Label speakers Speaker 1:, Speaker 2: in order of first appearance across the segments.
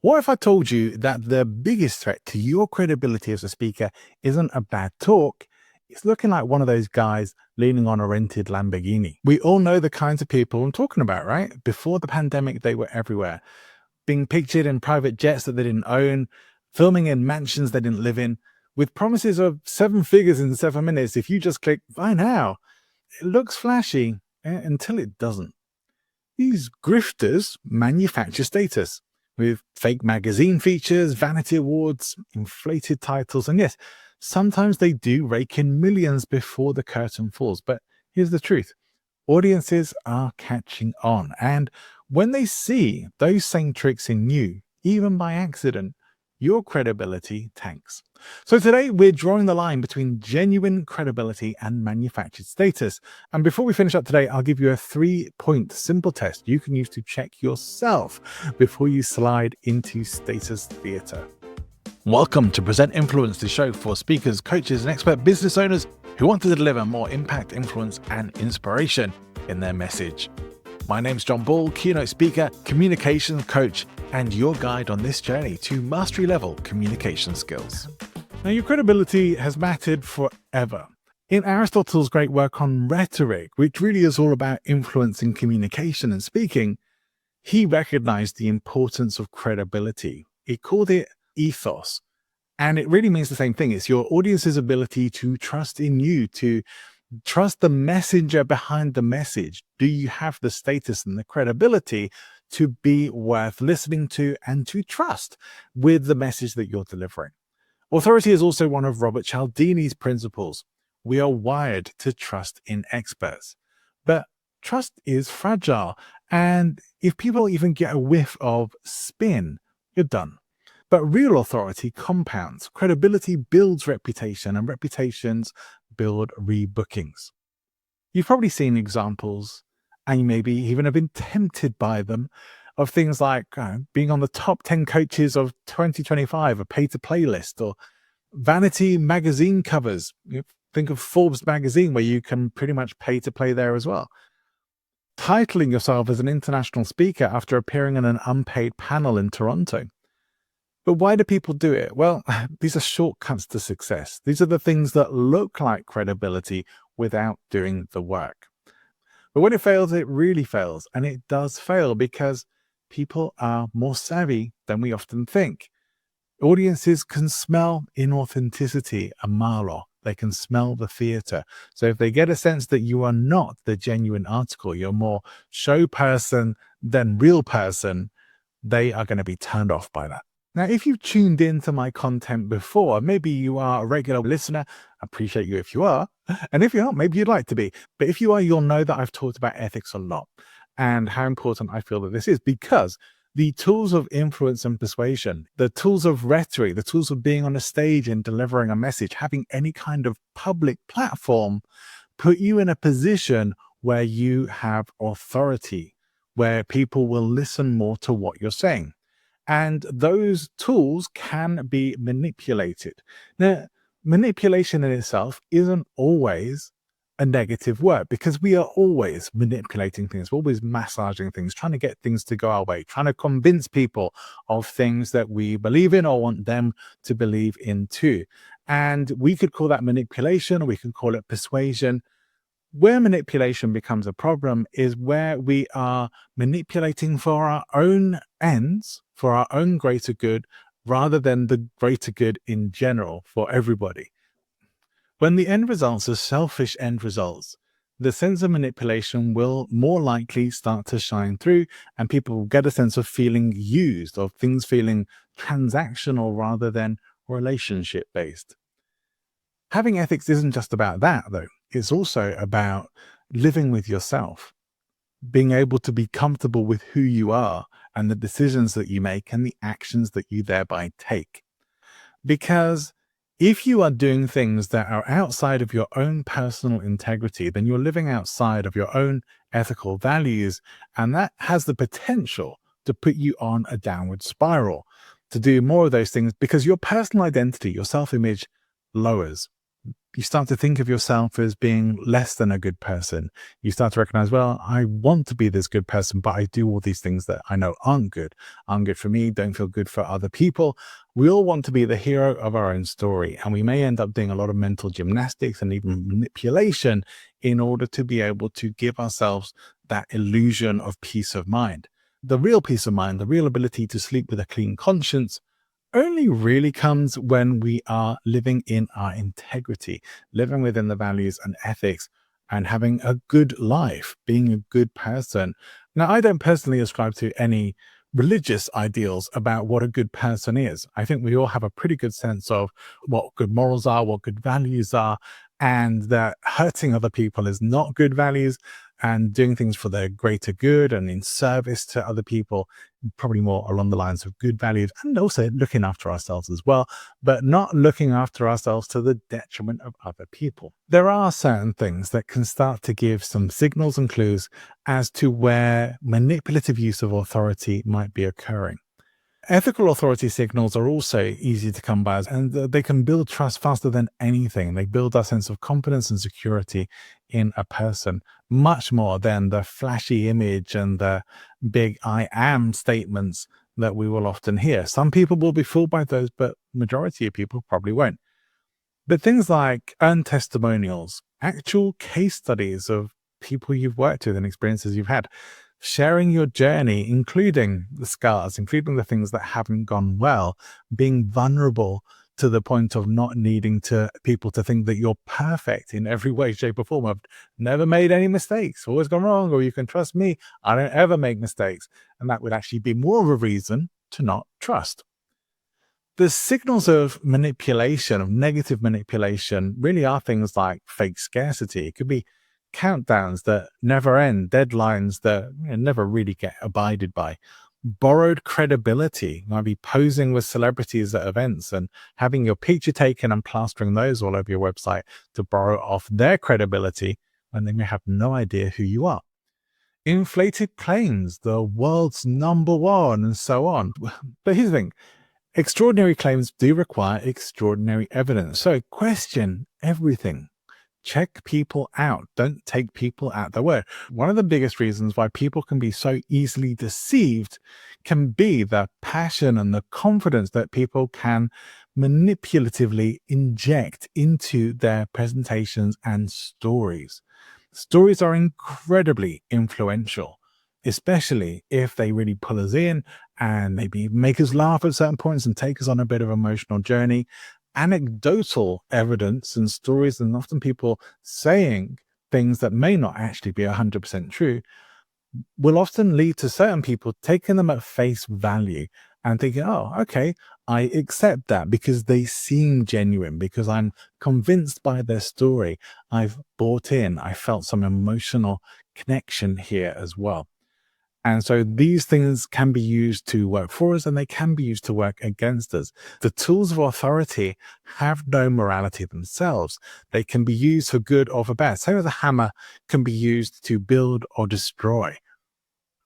Speaker 1: What if I told you that the biggest threat to your credibility as a speaker isn't a bad talk? It's looking like one of those guys leaning on a rented Lamborghini. We all know the kinds of people I'm talking about, right? Before the pandemic, they were everywhere, being pictured in private jets that they didn't own, filming in mansions they didn't live in, with promises of 7 figures in 7 minutes if you just click buy now. It looks flashy until it doesn't. These grifters manufacture status with fake magazine features, vanity awards, inflated titles, and yes, sometimes they do rake in millions before the curtain falls. But here's the truth. Audiences are catching on, and when they see those same tricks in you, even by accident, your credibility tanks. So today we're drawing the line between genuine credibility and manufactured status. And before we finish up today, I'll give you a 3-point simple test you can use to check yourself before you slide into status theater. Welcome to Present Influence, the show for speakers, coaches, and expert business owners who want to deliver more impact, influence, and inspiration in their message. My name's John Ball, keynote speaker, communications coach, and your guide on this journey to mastery level communication skills. Now, your credibility has mattered forever. In Aristotle's great work on rhetoric, which really is all about influencing communication and speaking, he recognized the importance of credibility. He called it ethos. And it really means the same thing. It's your audience's ability to trust in you, to trust the messenger behind the message. Do you have the status and the credibility to be worth listening to and to trust with the message that you're delivering? Authority is also one of Robert Cialdini's principles. We are wired to trust in experts, but trust is fragile. And if people even get a whiff of spin, you're done. But real authority compounds. Credibility builds reputation, and reputations build rebookings. You've probably seen examples, and you maybe even have been tempted by them, of things like being on the top 10 coaches of 2025, a pay-to-play list, or vanity magazine covers. Think of Forbes magazine, where you can pretty much pay to play there as well. Titling yourself as an international speaker after appearing in an unpaid panel in Toronto. But why do people do it? Well, these are shortcuts to success. These are the things that look like credibility without doing the work. But when it fails, it really fails. And it does fail because people are more savvy than we often think. Audiences can smell inauthenticity a mile off. They can smell the theater. So if they get a sense that you are not the genuine article, you're more show person than real person, they are going to be turned off by that. Now, if you've tuned into my content before, maybe you are a regular listener. I appreciate you if you are. And if you're not, maybe you'd like to be. But if you are, you'll know that I've talked about ethics a lot and how important I feel that this is, because the tools of influence and persuasion, the tools of rhetoric, the tools of being on a stage and delivering a message, having any kind of public platform, put you in a position where you have authority, where people will listen more to what you're saying. And those tools can be manipulated. Now, manipulation in itself isn't always a negative word, because we are always manipulating things. We're always massaging things, trying to get things to go our way, trying to convince people of things that we believe in or want them to believe in too. And we could call that manipulation, or we can call it persuasion. Where manipulation becomes a problem is where we are manipulating for our own ends, for our own greater good, rather than the greater good in general for everybody. When the end results are selfish end results, the sense of manipulation will more likely start to shine through, and people will get a sense of feeling used, of things feeling transactional rather than relationship-based. Having ethics isn't just about that, though. It's also about living with yourself, being able to be comfortable with who you are and the decisions that you make and the actions that you thereby take. Because if you are doing things that are outside of your own personal integrity, then you're living outside of your own ethical values, and that has the potential to put you on a downward spiral, to do more of those things, because your personal identity, your self-image lowers. You start to think of yourself as being less than a good person. You start to recognize, well, I want to be this good person, but I do all these things that I know aren't good for me, don't feel good for other people. We all want to be the hero of our own story, and we may end up doing a lot of mental gymnastics and even manipulation in order to be able to give ourselves that illusion of peace of mind. The real peace of mind, the real ability to sleep with a clean conscience, only really comes when we are living in our integrity, living within the values and ethics, and having a good life, being a good person. Now, I don't personally ascribe to any religious ideals about what a good person is. I think we all have a pretty good sense of what good morals are, what good values are, and that hurting other people is not good values, and doing things for the greater good and in service to other people, probably more along the lines of good values, and also looking after ourselves as well, but not looking after ourselves to the detriment of other people. There are certain things that can start to give some signals and clues as to where manipulative use of authority might be occurring. Ethical authority signals are also easy to come by, and they can build trust faster than anything. They build our sense of confidence and security in a person, much more than the flashy image and the big I am statements that we will often hear. Some people will be fooled by those, but majority of people probably won't. But things like earned testimonials, actual case studies of people you've worked with and experiences you've had, sharing your journey, including the scars, including the things that haven't gone well, being vulnerable to the point of not needing to people to think that you're perfect in every way, shape, or form. I've never made any mistakes, always gone wrong, or you can trust me, I don't ever make mistakes. And that would actually be more of a reason to not trust. The signals of manipulation, of negative manipulation, really are things like fake scarcity. It could be countdowns that never end, deadlines that never really get abided by, borrowed credibility, might be posing with celebrities at events and having your picture taken and plastering those all over your website to borrow off their credibility when they may have no idea who you are. Inflated claims, the world's number one, and so on. But here's the thing. Extraordinary claims do require extraordinary evidence. So question everything. Check people out. Don't take people at their word. One of the biggest reasons why people can be so easily deceived can be the passion and the confidence that people can manipulatively inject into their presentations and stories. Stories are incredibly influential, especially if they really pull us in and maybe make us laugh at certain points and take us on a bit of an emotional journey. Anecdotal evidence and stories, and often people saying things that may not actually be 100% true, will often lead to certain people taking them at face value and thinking, oh, okay, I accept that because they seem genuine, because I'm convinced by their story. I've bought in, I felt some emotional connection here as well. And so these things can be used to work for us, and they can be used to work against us. The tools of authority have no morality themselves. They can be used for good or for bad. Same as a hammer can be used to build or destroy.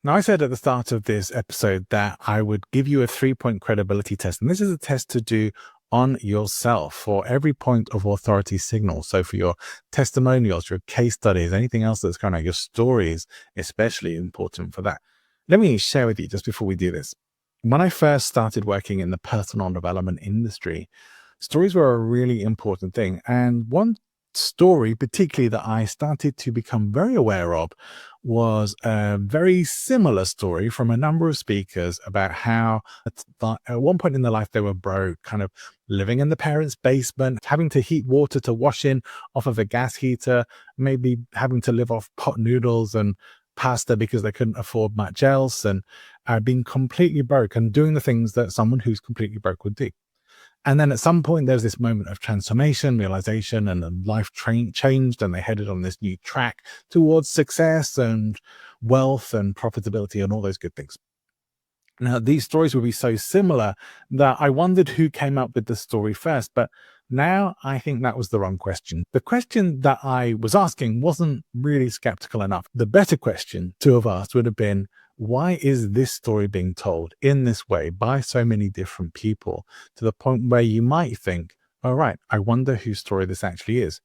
Speaker 1: Now, I said at the start of this episode that I would give you a 3-point credibility test. And this is a test to do on yourself for every point of authority signal. So for your testimonials, your case studies, anything else that's going on, your stories, especially important for that. Let me share with you just before we do this. When I first started working in the personal development industry, stories were a really important thing. And one story particularly that I started to become very aware of was a very similar story from a number of speakers about how at one point in their life they were broke, kind of living in the parents' basement, having to heat water to wash in off of a gas heater, maybe having to live off pot noodles and pasta because they couldn't afford much else, and being completely broke and doing the things that someone who's completely broke would do. And then at some point, there's this moment of transformation, realization, and then life changed, and they headed on this new track towards success and wealth and profitability and all those good things. Now, these stories would be so similar that I wondered who came up with the story first, but now I think that was the wrong question. The question that I was asking wasn't really skeptical enough. The better question to have asked would have been, why is this story being told in this way by so many different people, to the point where you might think, all right, I wonder whose story this actually is.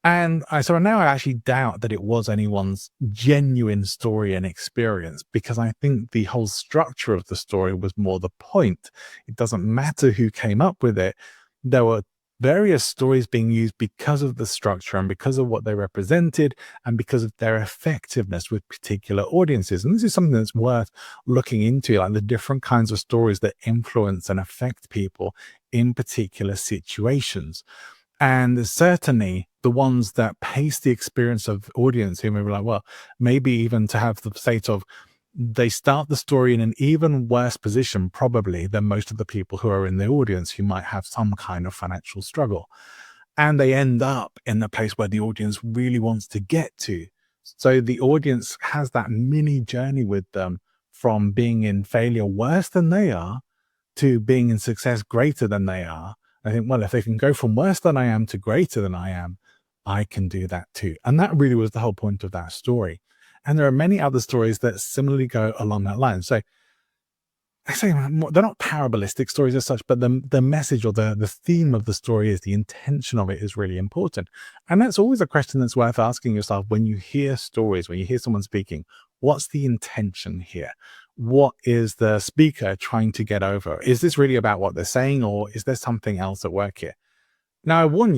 Speaker 1: And so now I actually doubt that it was anyone's genuine story and experience, because I think the whole structure of the story was more the point. It doesn't matter who came up with it. There were various stories being used because of the structure and because of what they represented and because of their effectiveness with particular audiences. And this is something that's worth looking into, like the different kinds of stories that influence and affect people in particular situations. And certainly the ones that pace the experience of audience who may be like, well, maybe even to have the state of they start the story in an even worse position, probably, than most of the people who are in the audience who might have some kind of financial struggle. And they end up in the place where the audience really wants to get to. So the audience has that mini journey with them from being in failure worse than they are to being in success greater than they are. I think, well, if they can go from worse than I am to greater than I am, I can do that too. And that really was the whole point of that story. And there are many other stories that similarly go along that line. So I say they're not parabolic stories as such, but the message or the theme of the story is the intention of it is really important. And that's always a question that's worth asking yourself when you hear stories, when you hear someone speaking. What's the intention here? What is the speaker trying to get over? Is this really about what they're saying, or is there something else at work here? Now, I warn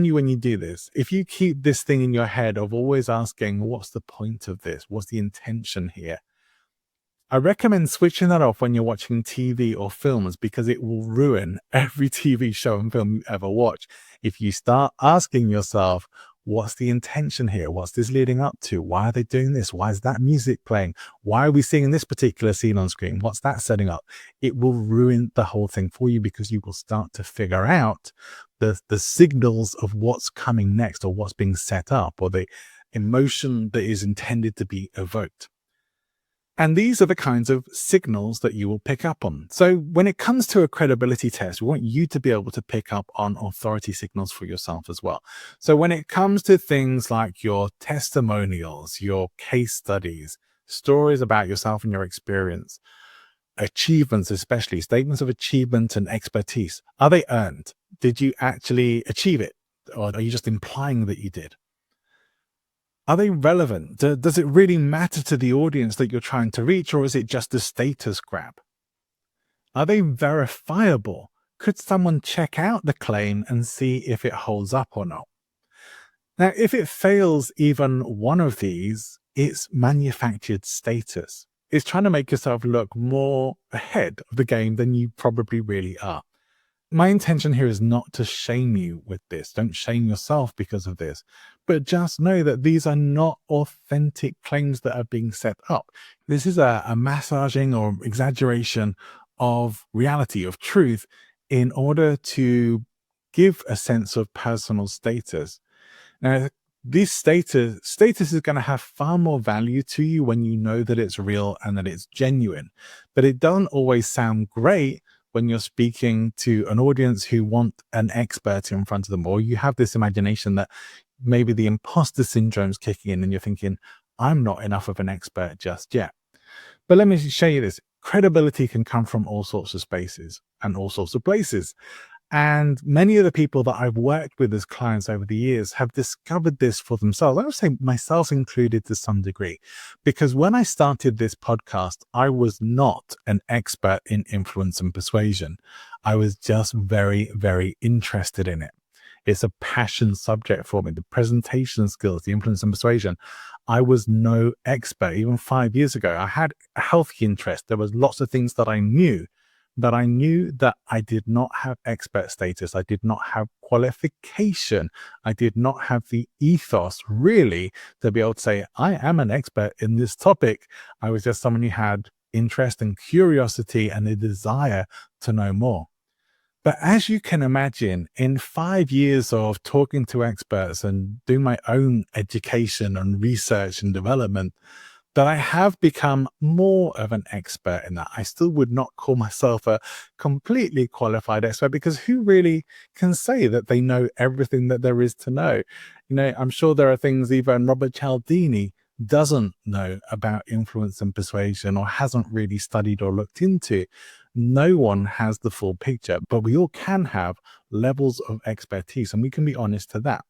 Speaker 1: you when you do this, if you keep this thing in your head of always asking, what's the point of this? What's the intention here? I recommend switching that off when you're watching TV or films, because it will ruin every TV show and film you ever watch. If you start asking yourself, what's the intention here? What's this leading up to? Why are they doing this? Why is that music playing? Why are we seeing this particular scene on screen? What's that setting up? It will ruin the whole thing for you, because you will start to figure out the signals of what's coming next, or what's being set up, or the emotion that is intended to be evoked. And these are the kinds of signals that you will pick up on. So when it comes to a credibility test, we want you to be able to pick up on authority signals for yourself as well. So when it comes to things like your testimonials, your case studies, stories about yourself and your experience, achievements, especially statements of achievement and expertise, are they earned? Did you actually achieve it? Or are you just implying that you did? Are they relevant? Does it really matter to the audience that you're trying to reach, or is it just a status grab? Are they verifiable? Could someone check out the claim and see if it holds up or not? Now, if it fails even one of these, it's manufactured status. It's trying to make yourself look more ahead of the game than you probably really are. My intention here is not to shame you with this. Don't shame yourself because of this, but just know that these are not authentic claims that are being set up. This is a massaging or exaggeration of reality, of truth, in order to give a sense of personal status. Now, this status is going to have far more value to you when you know that it's real and that it's genuine, but it doesn't always sound great when you're speaking to an audience who want an expert in front of them, or you have this imagination that maybe the imposter syndrome's kicking in and you're thinking, I'm not enough of an expert just yet. But let me show you this. Credibility can come from all sorts of spaces and all sorts of places. And many of the people that I've worked with as clients over the years have discovered this for themselves. I would say myself included to some degree, because when I started this podcast, I was not an expert in influence and persuasion. I was just very, very interested in it. It's a passion subject for me. The presentation skills, the influence and persuasion. I was no expert. Even 5 years ago, I had a healthy interest. There was lots of things that I knew, but I knew that I did not have expert status. I did not have qualification. I did not have the ethos really to be able to say, I am an expert in this topic. I was just someone who had interest and curiosity and a desire to know more. But as you can imagine, in 5 years of talking to experts and doing my own education and research and development, that I have become more of an expert in that. I still would not call myself a completely qualified expert, because who really can say that they know everything that there is to know? You know, I'm sure there are things even Robert Cialdini doesn't know about influence and persuasion, or hasn't really studied or looked into. No one has the full picture, but we all can have levels of expertise, and we can be honest to that.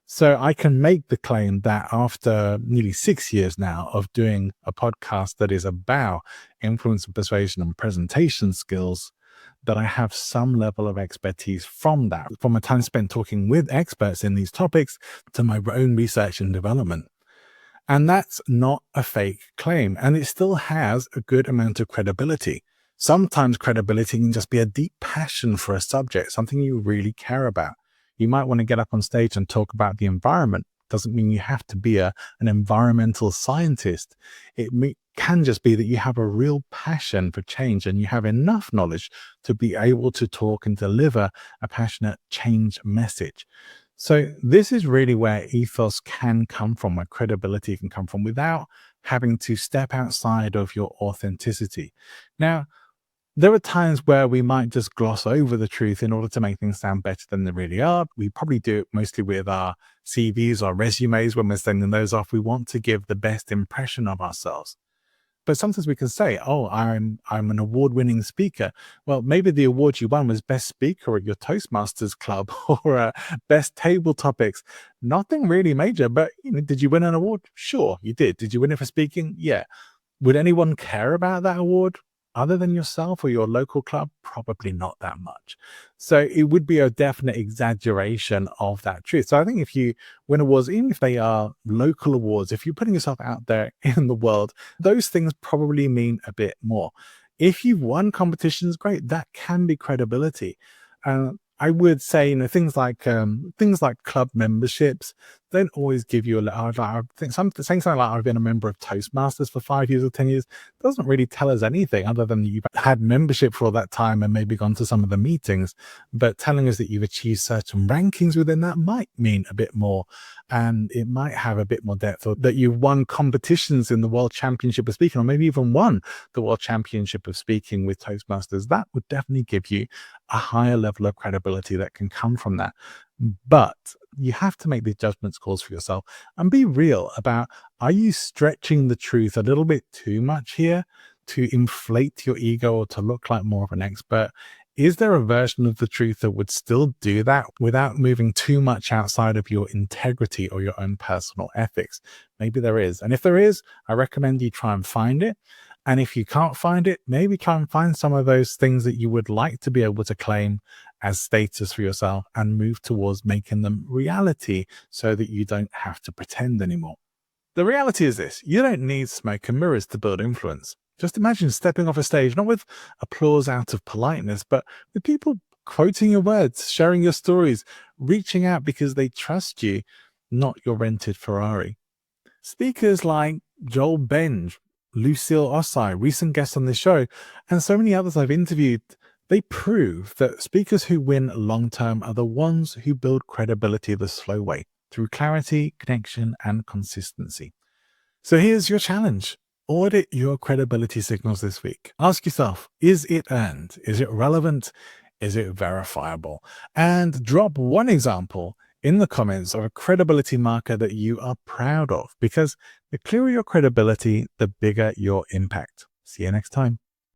Speaker 1: So I can make the claim that after nearly 6 years now of doing a podcast that is about influence and persuasion and presentation skills, that I have some level of expertise from that, from my time spent talking with experts in these topics to my own research and development. And that's not a fake claim. And it still has a good amount of credibility. Sometimes credibility can just be a deep passion for a subject, something you really care about. You might want to get up on stage and talk about the environment. Doesn't mean you have to be an environmental scientist. Can just be that you have a real passion for change and you have enough knowledge to be able to talk and deliver a passionate change message. So this is really where ethos can come from, where credibility can come from without having to step outside of your authenticity. Now, there are times where we might just gloss over the truth in order to make things sound better than they really are. We probably do it mostly with our CVs or resumes. When we're sending those off, we want to give the best impression of ourselves. But sometimes we can say, oh, I'm an award-winning speaker. Well, maybe the award you won was best speaker at your Toastmasters club or best table topics. Nothing really major, but did you win an award? Sure, you did. Did you win it for speaking? Yeah. Would anyone care about that award other than yourself or your local club? Probably not that much. So it would be a definite exaggeration of that truth. So I think if you win awards, even if they are local awards, if you're putting yourself out there in the world, those things probably mean a bit more. If you've won competitions, great, that can be credibility. I would say, things like club memberships don't always give you I think saying something like I've been a member of Toastmasters for 5 years or 10 years doesn't really tell us anything other than you've had membership for all that time and maybe gone to some of the meetings. But telling us that you've achieved certain rankings within that might mean a bit more, and it might have a bit more depth, or that you've won competitions in the World Championship of Speaking, or maybe even won the World Championship of Speaking with Toastmasters. That would definitely give you a higher level of credibility that can come from that. But you have to make these judgment calls for yourself and be real about, are you stretching the truth a little bit too much here to inflate your ego or to look like more of an expert? Is there a version of the truth that would still do that without moving too much outside of your integrity or your own personal ethics? Maybe there is. And if there is, I recommend you try and find it. And if you can't find it, maybe try and find some of those things that you would like to be able to claim as status for yourself and move towards making them reality so that you don't have to pretend anymore. The reality is this: you don't need smoke and mirrors to build influence. Just imagine stepping off a stage, not with applause out of politeness, but with people quoting your words, sharing your stories, reaching out because they trust you, not your rented Ferrari. Speakers like Joel Benj, Lucille Ossai, recent guests on this show, and so many others I've interviewed, they prove that speakers who win long-term are the ones who build credibility the slow way, through clarity, connection, and consistency. So here's your challenge. Audit your credibility signals this week. Ask yourself, is it earned? Is it relevant? Is it verifiable? And drop one example in the comments of a credibility marker that you are proud of, because the clearer your credibility, the bigger your impact. See you next time.